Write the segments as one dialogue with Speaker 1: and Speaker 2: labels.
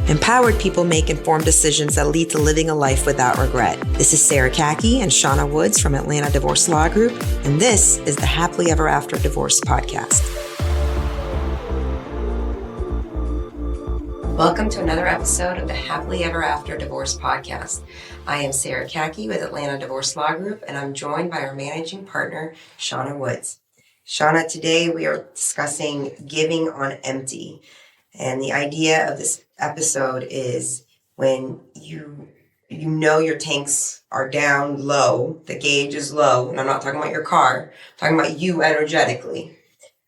Speaker 1: Empowered people make informed decisions that lead to living a life without regret. This is Sarah Kaki and Shauna Woods from Atlanta Divorce Law Group, and this is the Happily Ever After Divorce Podcast. Welcome to another episode of the Happily Ever After Divorce Podcast. I am Sarah Kaki with Atlanta Divorce Law Group, and I'm joined by our managing partner, Shauna Woods. Shauna, today we are discussing giving on empty. And the idea of this episode is when you know your tanks are down low, the gauge is low, and I'm not talking about your car, I'm talking about you energetically,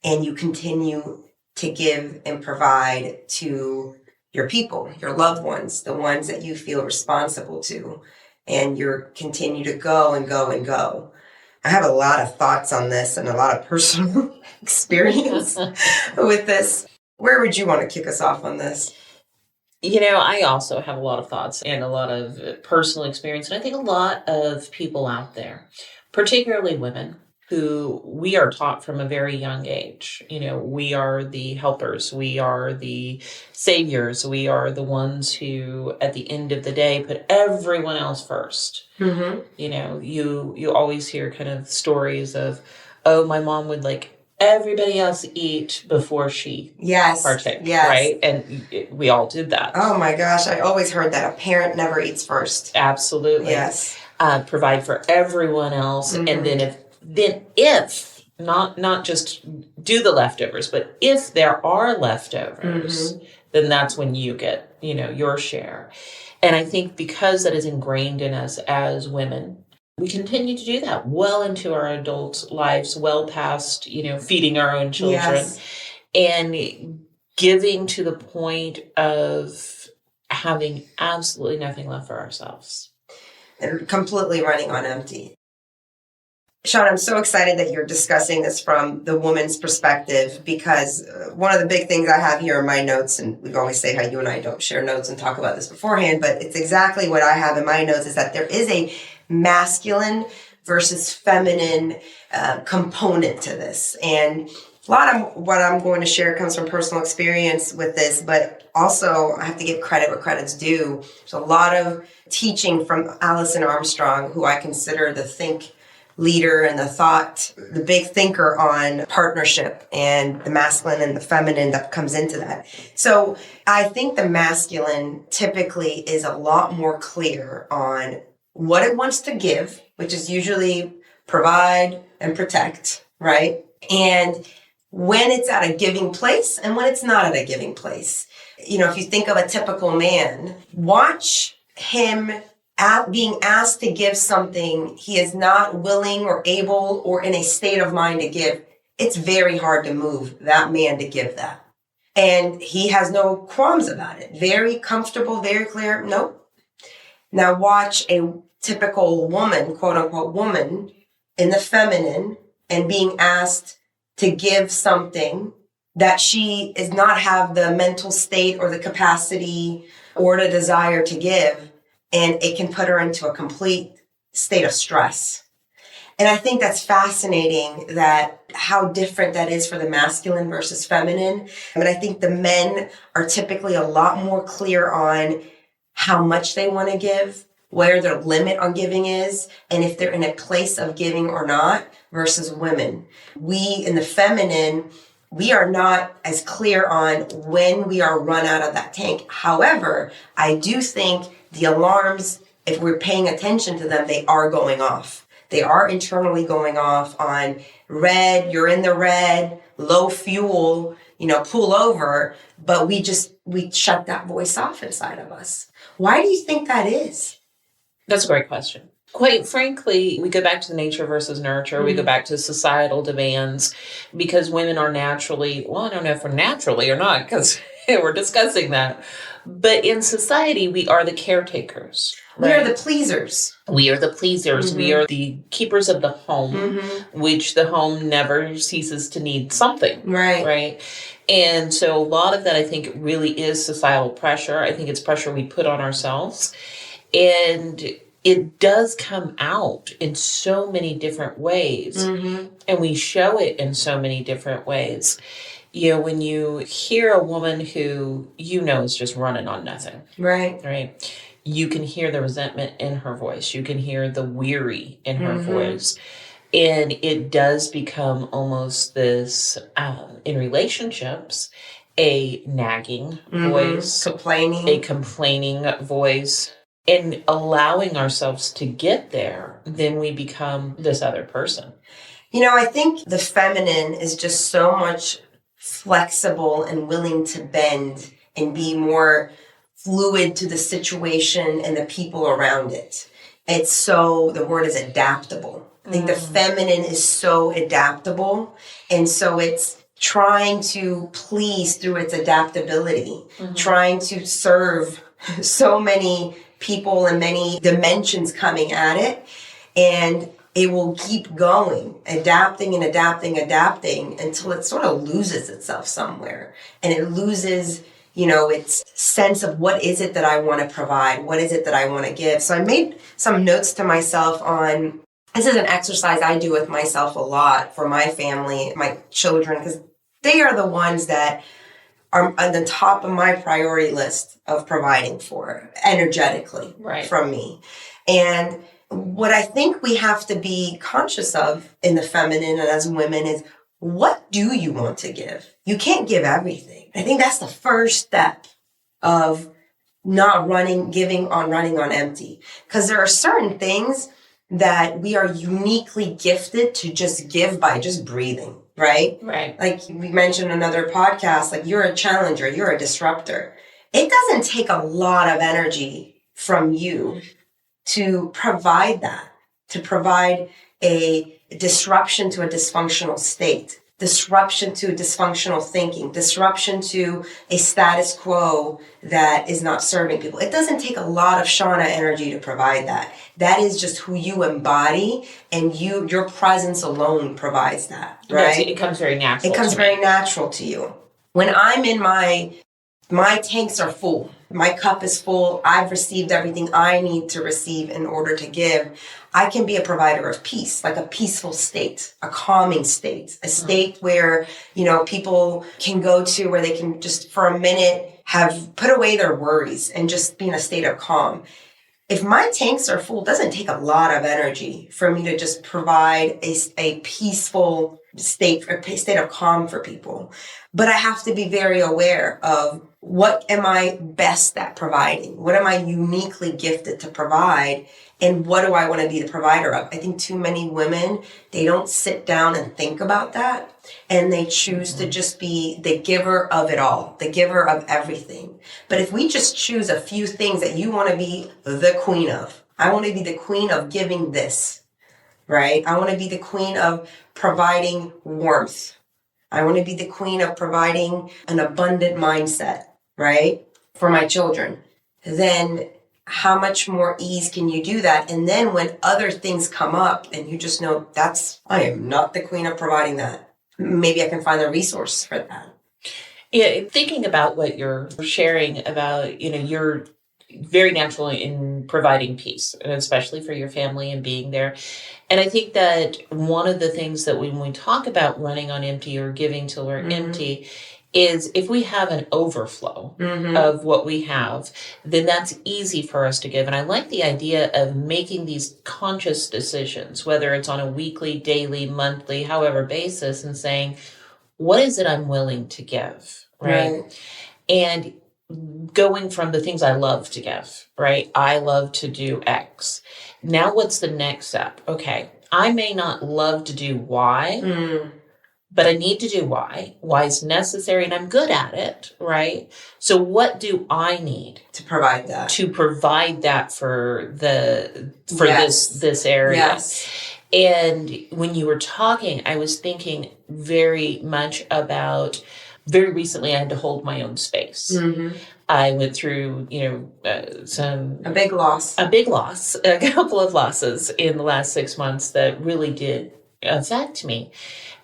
Speaker 1: and you continue to give and provide to your people, your loved ones, the ones that you feel responsible to, and you continue to go and go and go. I have a lot of thoughts on this and a lot of personal experience with this. Where would you want to kick us off on this?
Speaker 2: You know, I also have a lot of thoughts and a lot of personal experience. And I think a lot of people out there, particularly women, who we are taught from a very young age. You know, we are the helpers. We are the saviors. We are the ones who, at the end of the day, put everyone else first. Mm-hmm. You know, you always hear kind of stories of, oh, my mom would like everybody else eat before she partake, right? And we all did that.
Speaker 1: Oh my gosh, I always heard that a parent never eats first.
Speaker 2: Absolutely.
Speaker 1: Yes.
Speaker 2: Provide for everyone else, mm-hmm. and then if not just do the leftovers, but if there are leftovers, mm-hmm. then that's when you get, your share. And I think because that is ingrained in us as women, we continue to do that well into our adult lives, well past, feeding our own children, and giving to the point of having absolutely nothing left for ourselves.
Speaker 1: And completely running on empty. Sean, I'm so excited that you're discussing this from the woman's perspective, because one of the big things I have here in my notes, and we always say how you and I don't share notes and talk about this beforehand, but it's exactly what I have in my notes, is that there is a masculine versus feminine component to this. And a lot of what I'm going to share comes from personal experience with this, but also I have to give credit where credit's due. There's a lot of teaching from Alison Armstrong, who I consider the think leader and the big thinker on partnership and the masculine and the feminine that comes into that. So I think the masculine typically is a lot more clear on what it wants to give, which is usually provide and protect, right? And when it's at a giving place and when it's not at a giving place. If you think of a typical man, watch him being asked to give something he is not willing or able or in a state of mind to give. It's very hard to move that man to give that. And he has no qualms about it. Very comfortable, very clear. Nope. Now watch a typical woman, quote unquote woman, in the feminine and being asked to give something that she does not have the mental state or the capacity or the desire to give. And it can put her into a complete state of stress. And I think that's fascinating, that how different that is for the masculine versus feminine. I think the men are typically a lot more clear on how much they want to give, where their limit on giving is, and if they're in a place of giving or not, versus women. We, in the feminine, we are not as clear on when we are run out of that tank. However, I do think the alarms, if we're paying attention to them, they are going off. They are internally going off on red, you're in the red, low fuel, pull over, but we shut that voice off inside of us. Why do you think that is?
Speaker 2: That's a great question. Quite frankly, we go back to the nature versus nurture. Mm-hmm. We go back to societal demands, because women are naturally, I don't know if we're naturally or not, because we're discussing that. But in society, we are the caretakers.
Speaker 1: Right? We are the pleasers.
Speaker 2: We are the pleasers. Mm-hmm. We are the keepers of the home, mm-hmm. which the home never ceases to need something. Right. And so a lot of that, I think, really is societal pressure. I think it's pressure we put on ourselves. And it does come out in so many different ways, and we show it in so many different ways. When you hear a woman who is just running on nothing, right? You can hear the resentment in her voice. You can hear the weary in her voice. And it does become almost this, in relationships, a nagging voice, a complaining voice. And allowing ourselves to get there, then we become this other person.
Speaker 1: I think the feminine is just so much flexible and willing to bend and be more fluid to the situation and the people around it. The word is adaptable. I think the feminine is so adaptable. And so it's trying to please through its adaptability, trying to serve so many people and many dimensions coming at it. And it will keep going, adapting and adapting until it sort of loses itself somewhere. And it loses, its sense of what is it that I want to provide? What is it that I want to give? So I made some notes to myself on, this is an exercise I do with myself a lot for my family, my children, because they are the ones that are on the top of my priority list of providing for energetically from me. And what I think we have to be conscious of in the feminine and as women is, what do you want to give? You can't give everything. I think that's the first step of not running on empty. Because there are certain things that we are uniquely gifted to just give by just breathing, right? Like we mentioned in another podcast, like you're a challenger, you're a disruptor. It doesn't take a lot of energy from you to provide that, to provide a disruption to a dysfunctional state, disruption to dysfunctional thinking, disruption to a status quo that is not serving people. It doesn't take a lot of Shauna energy to provide that. That is just who you embody, and your presence alone provides that, right?
Speaker 2: It comes very natural.
Speaker 1: It comes very natural to you. When I'm in my tanks are full. My cup is full. I've received everything I need to receive in order to give. I can be a provider of peace, like a peaceful state, a calming state, a state where, people can go to where they can just for a minute have put away their worries and just be in a state of calm. If my tanks are full, it doesn't take a lot of energy for me to just provide a peaceful state, a state of calm for people. But I have to be very aware of what am I best at providing? What am I uniquely gifted to provide? And what do I want to be the provider of? I think too many women, they don't sit down and think about that. And they choose to just be the giver of it all, the giver of everything. But if we just choose a few things that you want to be the queen of, I want to be the queen of giving this, right? I want to be the queen of providing warmth. I want to be the queen of providing an abundant mindset, right? For my children. Then how much more ease can you do that? And then when other things come up and you just know I am not the queen of providing that. Maybe I can find a resource for that.
Speaker 2: Yeah, thinking about what you're sharing about, you're very natural in providing peace, and especially for your family and being there. And I think that one of the things that when we talk about running on empty or giving till we're empty is if we have an overflow of what we have, then that's easy for us to give. And I like the idea of making these conscious decisions, whether it's on a weekly, daily, monthly, however basis, and saying, what is it I'm willing to give, right? And going from the things I love to give, right? I love to do X. Now what's the next step? Okay, I may not love to do Y, but I need to do Y. Y is necessary and I'm good at it, right? So what do I need
Speaker 1: to provide that?
Speaker 2: To provide that for this area.
Speaker 1: Yes.
Speaker 2: And when you were talking, I was thinking very much about, very recently I had to hold my own space. I went through, a big loss, a couple of losses in the last 6 months that really did affect me.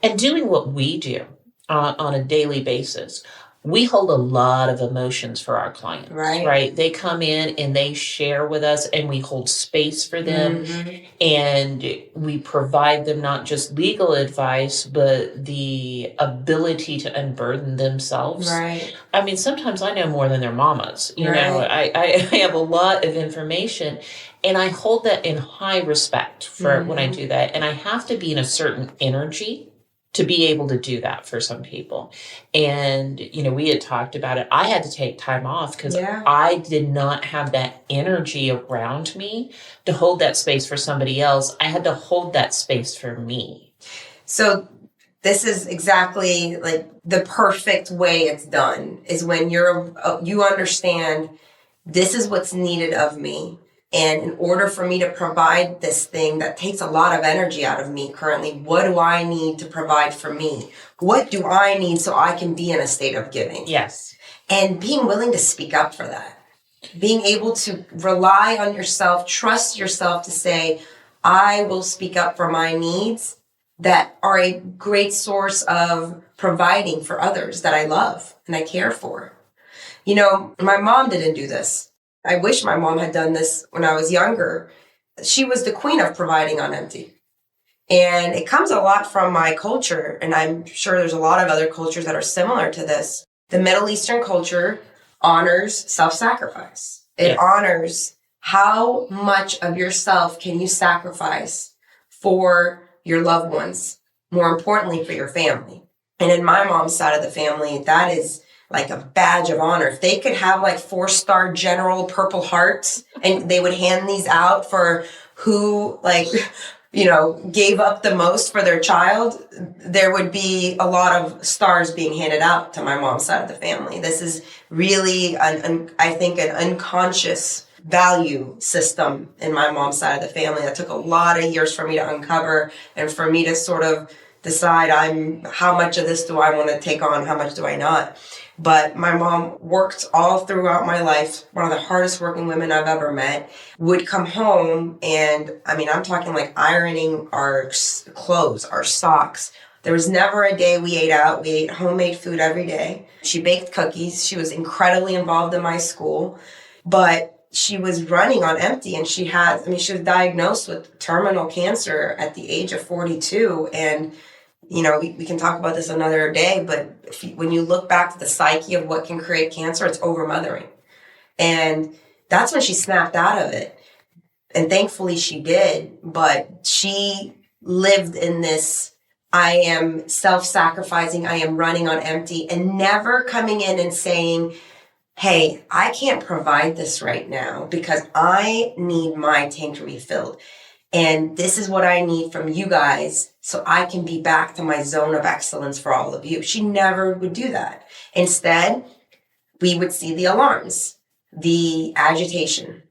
Speaker 2: And doing what we do on a daily basis, we hold a lot of emotions for our clients, right? They come in and they share with us, and we hold space for them, and we provide them not just legal advice, but the ability to unburden themselves.
Speaker 1: Right.
Speaker 2: I mean, sometimes I know more than their mamas. You know, I have a lot of information, and I hold that in high respect for when I do that. And I have to be in a certain energy to be able to do that for some people. And, you know, we had talked about it. I had to take time off because I did not have that energy around me to hold that space for somebody else. I had to hold that space for me.
Speaker 1: So this is exactly like the perfect way it's done, is when you understand this is what's needed of me. And in order for me to provide this thing that takes a lot of energy out of me currently, what do I need to provide for me? What do I need so I can be in a state of giving?
Speaker 2: Yes.
Speaker 1: And being willing to speak up for that. Being able to rely on yourself, trust yourself to say, I will speak up for my needs that are a great source of providing for others that I love and I care for. You know, my mom didn't do this. I wish my mom had done this when I was younger. She was the queen of providing on empty. And it comes a lot from my culture, and I'm sure there's a lot of other cultures that are similar to this. The Middle Eastern culture honors self-sacrifice. It honors how much of yourself can you sacrifice for your loved ones, more importantly for your family. And in my mom's side of the family, that is like a badge of honor. If they could have like 4-star general Purple Hearts and they would hand these out for who, like, you know, gave up the most for their child, there would be a lot of stars being handed out to my mom's side of the family. This is really, I think, an unconscious value system in my mom's side of the family that took a lot of years for me to uncover and for me to sort of decide how much of this do I want to take on, how much do I not. But my mom worked all throughout my life, one of the hardest working women I've ever met, would come home and, I mean, I'm talking like ironing our clothes, our socks. There was never a day we ate out. We ate homemade food every day. She baked cookies. She was incredibly involved in my school, but she was running on empty, and she was diagnosed with terminal cancer at the age of 42. And you know, we can talk about this another day, but when you look back to the psyche of what can create cancer, it's overmothering. And that's when she snapped out of it. And thankfully she did, but she lived in this, I am self-sacrificing, I am running on empty, and never coming in and saying, hey, I can't provide this right now because I need my tank refilled. And this is what I need from you guys so I can be back to my zone of excellence for all of you. She never would do that. Instead, we would see the alarms, the agitation,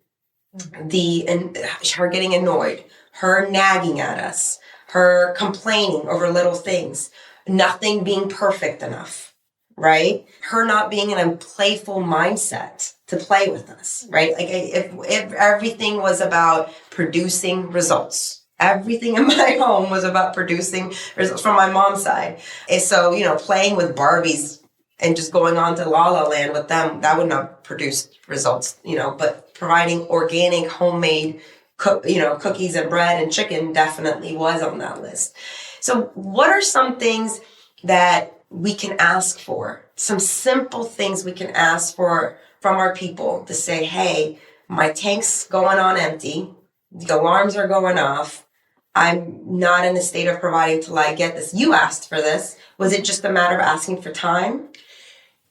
Speaker 1: her getting annoyed, her nagging at us, her complaining over little things, nothing being perfect enough, right? Her not being in a playful mindset to play with us, right? Like if everything was about producing results, everything in my home was about producing results from my mom's side. And so, you know, playing with Barbies and just going on to La La Land with them, that would not produce results, you know, but providing organic, homemade, cookies and bread and chicken definitely was on that list. So what are some things that we can ask for? Some simple things we can ask for from our people to say, hey, my tank's going on empty. The alarms are going off. I'm not in a state of providing till I get this. You asked for this. Was it just a matter of asking for time?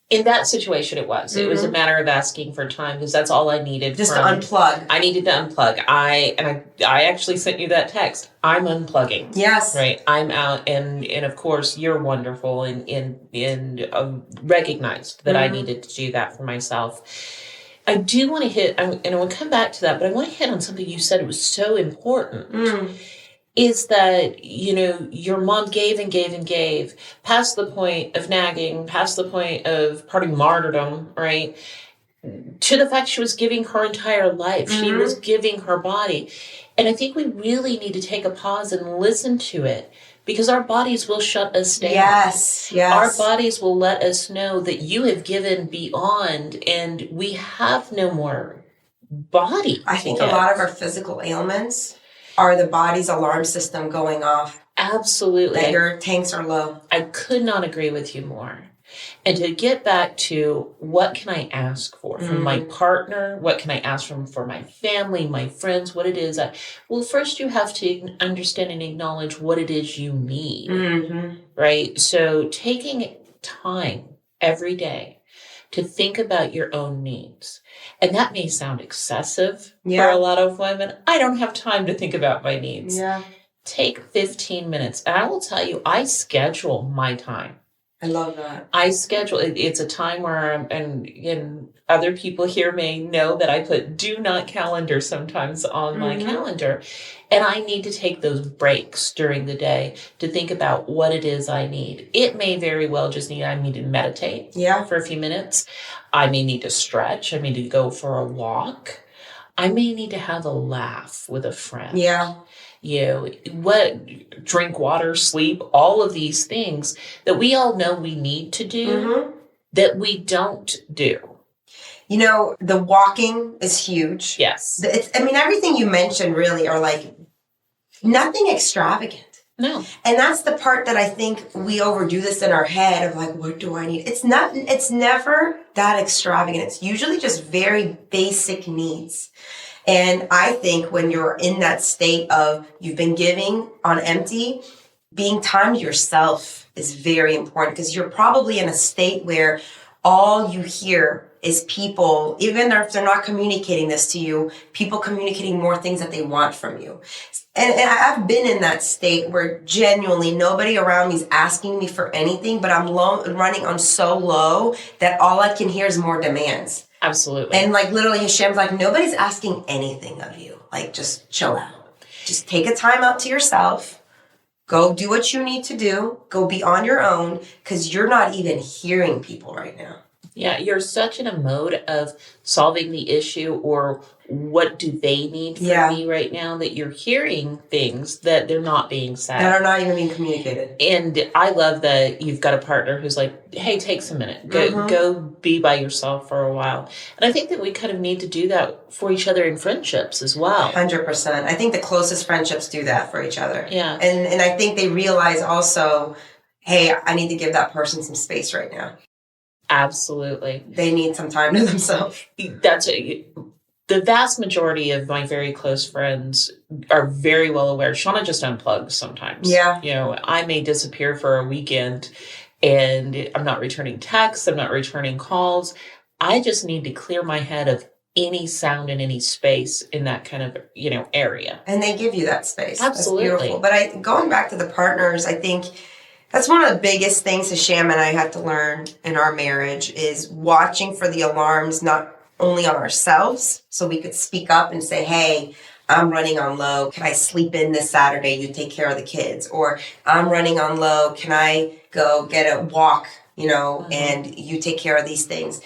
Speaker 2: In that situation, it was. It was a matter of asking for time because that's all I needed.
Speaker 1: Just to unplug.
Speaker 2: I needed to unplug. I actually sent you that text. I'm unplugging.
Speaker 1: Yes.
Speaker 2: Right. I'm out, and of course you're wonderful and recognized that I needed to do that for myself. I do want to hit, and I will come back to that, but I want to hit on something you said. It was so important. Is that, you know, your mom gave and gave and gave past the point of nagging, past the point of parting martyrdom, right? To the fact she was giving her entire life. She was giving her body. And I think we really need to take a pause and listen to it because our bodies will shut us down.
Speaker 1: Yes.
Speaker 2: Our bodies will let us know that you have given beyond and we have no more body.
Speaker 1: I think a lot of our physical ailments are the body's alarm system going off.
Speaker 2: Absolutely.
Speaker 1: That your tanks are low.
Speaker 2: I could not agree with you more. And to get back to what can I ask for from my partner? What can I ask for my family, my friends, what it is? Well, first you have to understand and acknowledge what it is you need, right? So taking time every day to think about your own needs. And that may sound excessive for a lot of women. I don't have time to think about my needs.
Speaker 1: Yeah.
Speaker 2: Take 15 minutes. And I will tell you, I schedule my time.
Speaker 1: I love that.
Speaker 2: I schedule it. It's a time where and other people here may know that I put do not calendar sometimes on my calendar. And I need to take those breaks during the day to think about what it is I need. It may very well just I need to meditate for a few minutes. I may need to stretch. I may need to go for a walk. I may need to have a laugh with a friend.
Speaker 1: Yeah.
Speaker 2: Drink water, sleep, all of these things that we all know we need to do that we don't do.
Speaker 1: The walking is huge.
Speaker 2: Yes.
Speaker 1: Everything you mentioned really are like nothing extravagant.
Speaker 2: No.
Speaker 1: And that's the part that I think we overdo this in our head of like, what do I need? It's never that extravagant. It's usually just very basic needs. And I think when you're in that state of you've been giving on empty, being time to yourself is very important because you're probably in a state where all you hear is people, even if they're not communicating this to you, people communicating more things that they want from you. And I've been in that state where genuinely nobody around me is asking me for anything, but I'm running on so low that all I can hear is more demands.
Speaker 2: Absolutely.
Speaker 1: And literally Hashem's like, nobody's asking anything of you. Just chill out. Just take a time out to yourself. Go do what you need to do. Go be on your own because you're not even hearing people right now.
Speaker 2: Yeah, you're such in a mode of solving the issue or what do they need from me right now that you're hearing things that they're not being said.
Speaker 1: That are not even being communicated.
Speaker 2: And I love that you've got a partner who's like, hey, take some minute. Go be by yourself for a while. And I think that we kind of need to do that for each other in friendships as well.
Speaker 1: 100%. I think the closest friendships do that for each other.
Speaker 2: Yeah.
Speaker 1: And I think they realize also, hey, I need to give that person some space right now.
Speaker 2: Absolutely.
Speaker 1: They need some time to themselves.
Speaker 2: The vast majority of my very close friends are very well aware. Shauna just unplugs sometimes.
Speaker 1: Yeah.
Speaker 2: I may disappear for a weekend and I'm not returning texts. I'm not returning calls. I just need to clear my head of any sound in any space in that kind of, area.
Speaker 1: And they give you that space.
Speaker 2: Absolutely.
Speaker 1: That's beautiful. But going back to the partners, I think that's one of the biggest things Hasham and I had to learn in our marriage is watching for the alarms, not only on ourselves, so we could speak up and say, hey, I'm running on low. Can I sleep in this Saturday? You take care of the kids. Or I'm running on low. Can I go get a walk, and you take care of these things?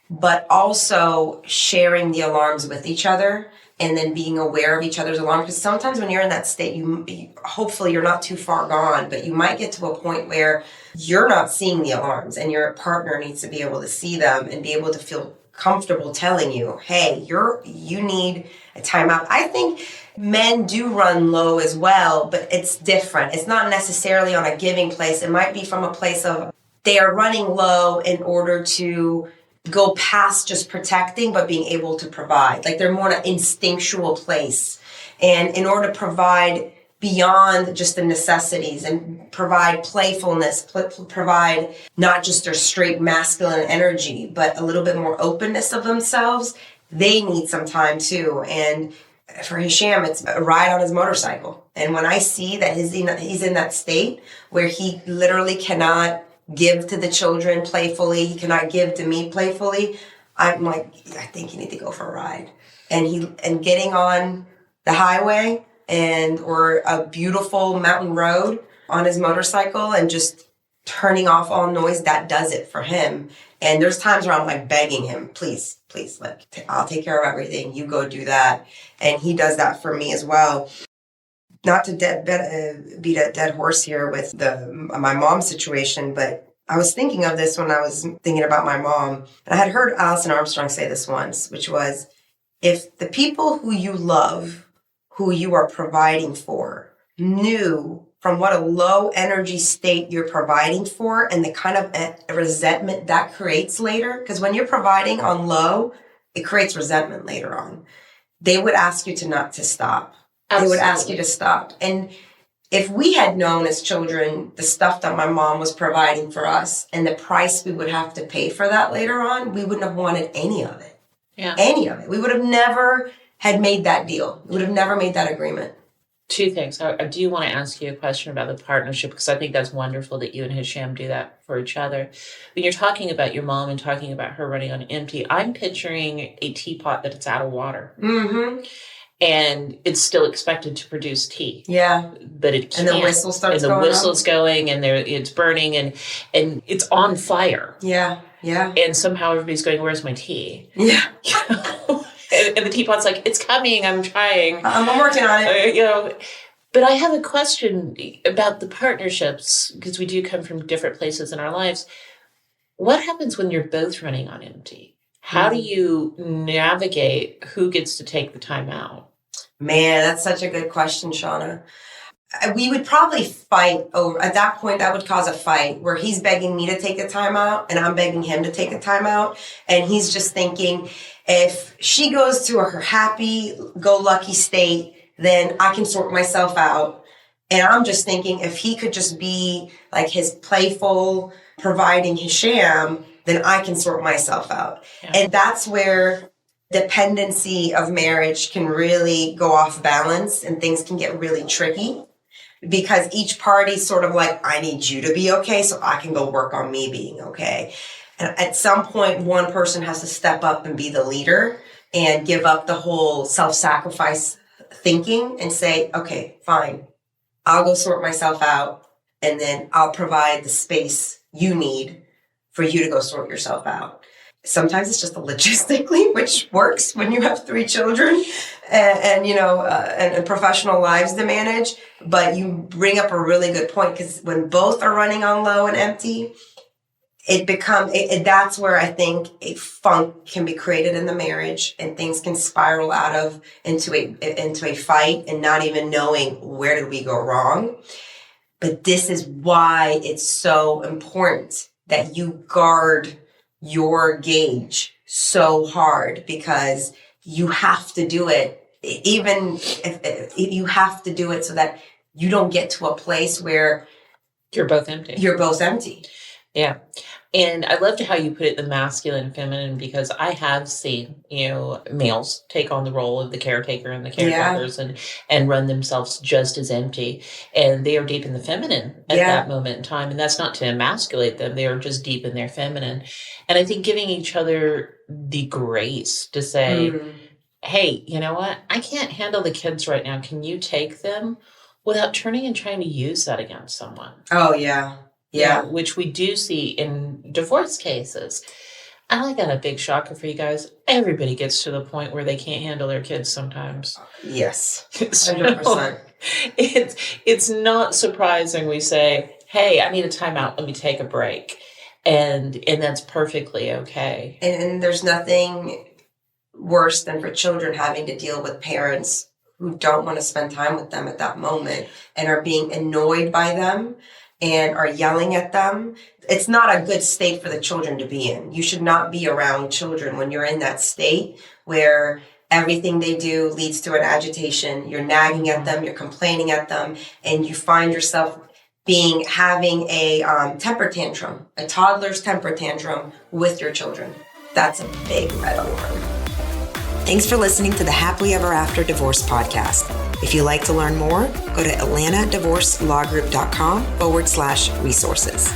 Speaker 1: But also sharing the alarms with each other and then being aware of each other's alarm. Because sometimes when you're in that state, you hopefully you're not too far gone, but you might get to a point where you're not seeing the alarms and your partner needs to be able to see them and be able to feel comfortable telling you, hey, you need a timeout. I think men do run low as well, but it's different. It's not necessarily on a giving place. It might be from a place of they are running low in order to go past just protecting, but being able to provide. They're more in an instinctual place. And in order to provide beyond just the necessities and provide playfulness, provide not just their straight masculine energy, but a little bit more openness of themselves, they need some time too. And for Hasham, it's a ride on his motorcycle. And when I see that he's in that state where he literally cannot give to the children playfully, he cannot give to me playfully, I'm like, I think you need to go for a ride. And getting on the highway or a beautiful mountain road on his motorcycle and just turning off all noise, that does it for him. And there's times where I'm begging him, please, I'll take care of everything. You go do that. And he does that for me as well. not to beat a dead horse here with my mom's situation, but I was thinking of this when I was thinking about my mom. And I had heard Alison Armstrong say this once, which was, if the people who you love, who you are providing for, knew from what a low energy state you're providing for and the kind of resentment that creates later, because when you're providing on low, it creates resentment later on. They would ask you not to stop. Absolutely. They would ask you to stop. And if we had known as children the stuff that my mom was providing for us and the price we would have to pay for that later on, we wouldn't have wanted any of it.
Speaker 2: Yeah.
Speaker 1: Any of it. We would have never had made that deal. We would have never made that agreement.
Speaker 2: Two things. I do want to ask you a question about the partnership, because I think that's wonderful that you and Hisham do that for each other. When you're talking about your mom and talking about her running on empty, I'm picturing a teapot that it's out of water.
Speaker 1: Mm-hmm.
Speaker 2: And it's still expected to produce tea.
Speaker 1: Yeah.
Speaker 2: But it can't.
Speaker 1: And the whistle starts going.
Speaker 2: And the whistle's going, and it's burning, and it's on fire.
Speaker 1: Yeah. Yeah.
Speaker 2: And somehow everybody's going, where's my tea?
Speaker 1: Yeah.
Speaker 2: And the teapot's like, it's coming, I'm trying.
Speaker 1: I'm working on it.
Speaker 2: But I have a question about the partnerships, because we do come from different places in our lives. What happens when you're both running on empty? How do you navigate who gets to take the time out?
Speaker 1: Man, that's such a good question, Shauna. We would probably fight over, at that point, that would cause a fight where he's begging me to take a time out and I'm begging him to take a time out. And he's just thinking, if she goes to her happy-go-lucky state, then I can sort myself out. And I'm just thinking, if he could just be like his playful, providing Hisham, then I can sort myself out. Yeah. And that's where dependency of marriage can really go off balance and things can get really tricky. Because each party's sort of like, I need you to be okay so I can go work on me being okay. And at some point, one person has to step up and be the leader and give up the whole self-sacrifice thinking and say, okay, fine, I'll go sort myself out and then I'll provide the space you need for you to go sort yourself out. Sometimes it's just logistically, which works when you have 3 children and professional lives to manage. But you bring up a really good point, because when both are running on low and empty, that's where I think a funk can be created in the marriage, and things can spiral into a fight and not even knowing where did we go wrong. But this is why it's so important that you guard your gauge so hard, because you have to do it. Even if you have to do it so that you don't get to a place where
Speaker 2: you're both empty. Yeah. And I loved how you put it, the masculine and feminine, because I have seen, males take on the role of the caretaker and the caretakers and run themselves just as empty. And they are deep in the feminine at that moment in time. And that's not to emasculate them. They are just deep in their feminine. And I think giving each other the grace to say, hey, you know what? I can't handle the kids right now. Can you take them? Without turning and trying to use that against someone.
Speaker 1: Oh, yeah. Yeah.
Speaker 2: Which we do see in divorce cases. And I got a big shocker for you guys. Everybody gets to the point where they can't handle their kids sometimes.
Speaker 1: Yes. 100%.
Speaker 2: So it's not surprising we say, hey, I need a timeout. Let me take a break. And that's perfectly okay.
Speaker 1: And there's nothing worse than for children having to deal with parents who don't want to spend time with them at that moment and are being annoyed by them and are yelling at them. It's not a good state for the children to be in. You should not be around children when you're in that state where everything they do leads to an agitation. You're nagging at them, you're complaining at them, and you find yourself having a temper tantrum, a toddler's temper tantrum with your children. That's a big red alarm. Thanks for listening to the Happily Ever After Divorce Podcast. If you'd like to learn more, go to AtlantaDivorceLawGroup.com/resources.